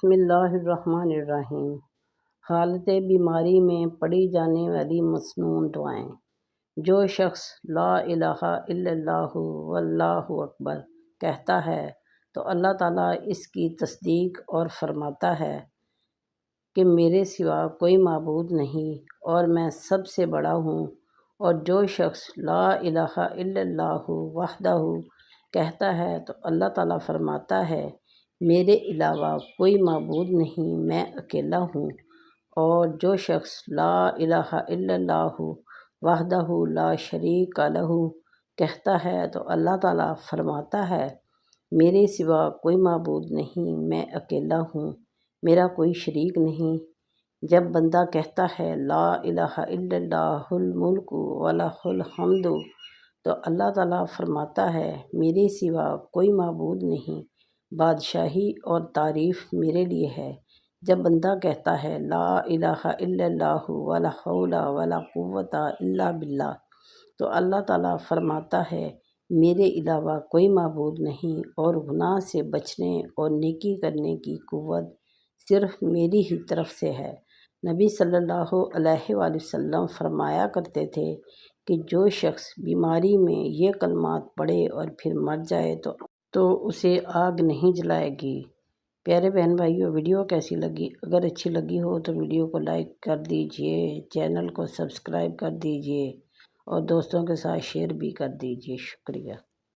بسم اللہ الرحمن الرحیم۔ حالت بیماری میں پڑھی جانے والی مسنون دعائیں۔ جو شخص لا الہ الا اللہ واللہ اکبر کہتا ہے تو اللہ تعالیٰ اس کی تصدیق اور فرماتا ہے کہ میرے سوا کوئی معبود نہیں اور میں سب سے بڑا ہوں۔ اور جو شخص لا الہ الا اللہ وحدہ کہتا ہے تو اللہ تعالیٰ فرماتا ہے میرے علاوہ کوئی معبود نہیں، میں اکیلا ہوں۔ اور جو شخص لا الہ الا اللہ وحدہ لا شریک لہ کہتا ہے تو اللہ تعالیٰ فرماتا ہے میرے سوا کوئی معبود نہیں، میں اکیلا ہوں، میرا کوئی شریک نہیں۔ جب بندہ کہتا ہے لا الہ الا اللہ الملک ولہ الحمد تو اللہ تعالیٰ فرماتا ہے میرے سوا کوئی معبود نہیں، بادشاہی اور تعریف میرے لیے ہے۔ جب بندہ کہتا ہے لا الہ الا اللہ ولا حول ولا قوۃ الا باللہ تو اللہ تعالیٰ فرماتا ہے میرے علاوہ کوئی معبود نہیں اور گناہ سے بچنے اور نیکی کرنے کی قوت صرف میری ہی طرف سے ہے۔ نبی صلی اللہ علیہ وآلہ وسلم فرمایا کرتے تھے کہ جو شخص بیماری میں یہ کلمات پڑھے اور پھر مر جائے تو اسے آگ نہیں جلائے گی۔ پیارے بہن بھائیوں، ویڈیو کیسی لگی؟ اگر اچھی لگی ہو تو ویڈیو کو لائک کر دیجئے، چینل کو سبسکرائب کر دیجئے اور دوستوں کے ساتھ شیئر بھی کر دیجئے۔ شکریہ۔